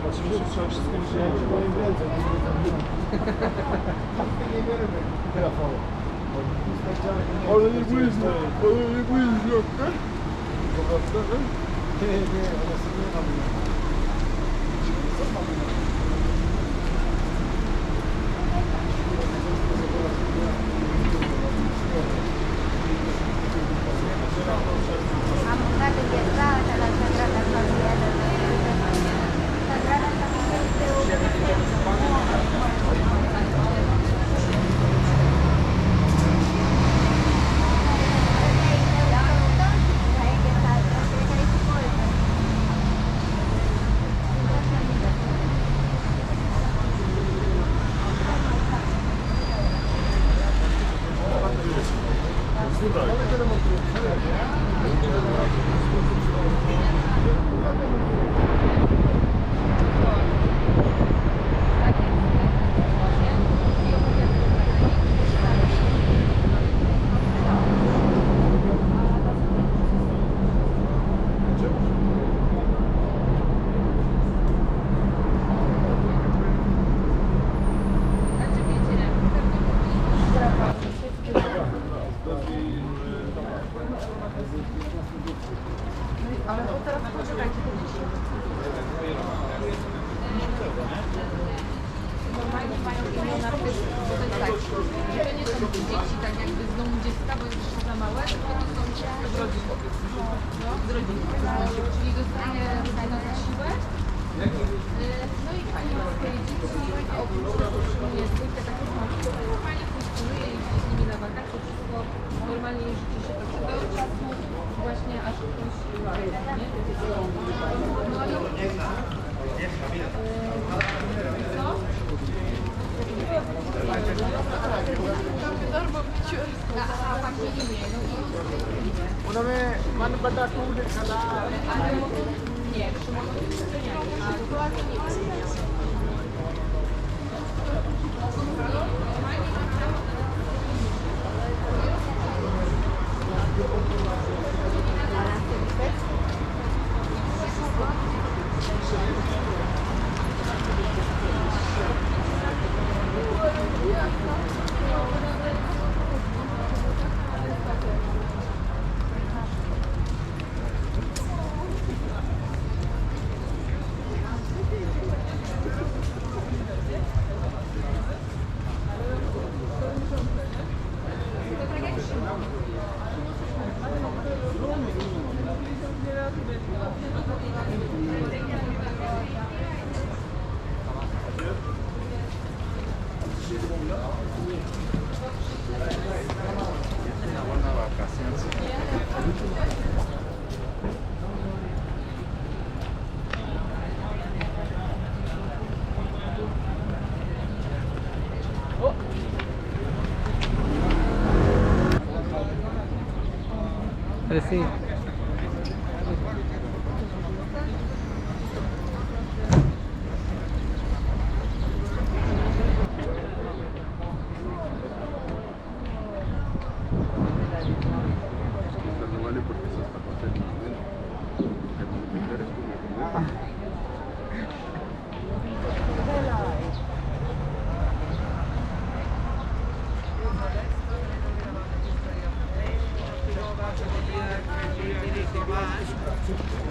Oczywiście trzeba wszystkim przyjąć. Powiem więcej. Ale nie błyznie, okej? Nie, one sobie nie mamy. Co mamy? A montar izquierda, hasta la sagrada familia de Sagrada Ale to teraz poczekajcie, to normalnie mają imiona artystów, bo to jest tak, że to nie są dzieci tak jakby z domu dziecka, bo jest jeszcze za małe, tylko to są z rodzin. No, z rodzin. Czyli dostaje rodzina zasiłek, no i pani ma swoje dzieci, a oprócz tego utrzymuje dwójkę takich małych, normalnie funkcjonuje i z nimi na wakacje, wszystko normalnie życie się toczy do czasu właśnie aż ktoś nie? No ale... Co? Aha, właśnie imię, no i... Unamme man bata tu dekhala. Ale nie, Szymonowi nie. A aktualnie nie wiem. Receive.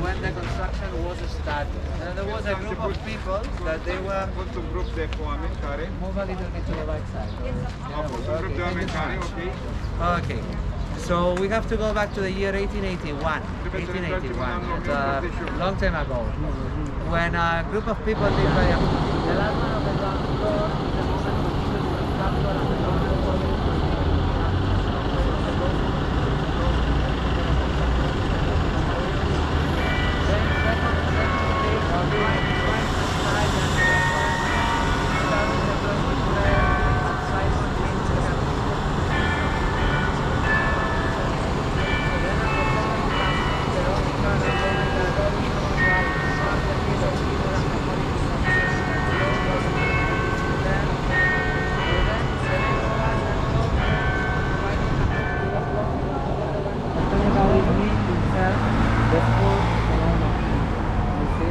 When the construction was started, there was a group of people that they were move a little bit to the right side. Okay. So we have to go back to the year 1881. 1881, it's a long time ago, when a group of people did the alarm of the ground floor, the moment the capital and the government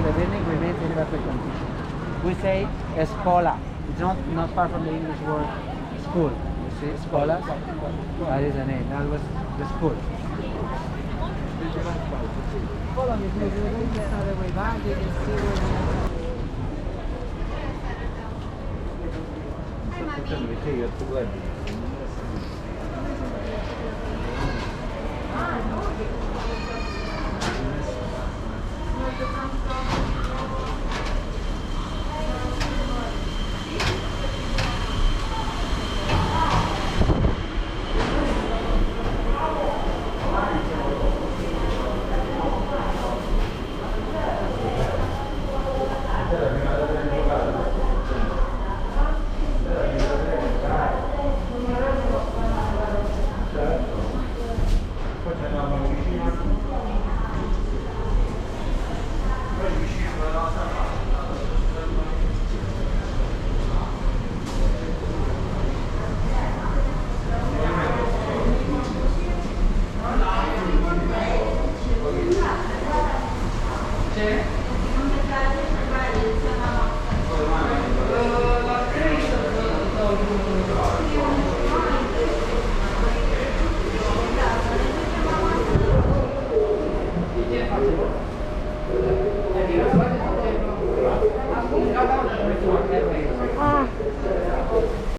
the building We say escola. It's not far from the English word school. You see, escola. That is the name. That was the school. Follow me, please. We're going to start the way back. You can see where we are. Hi, Mommy.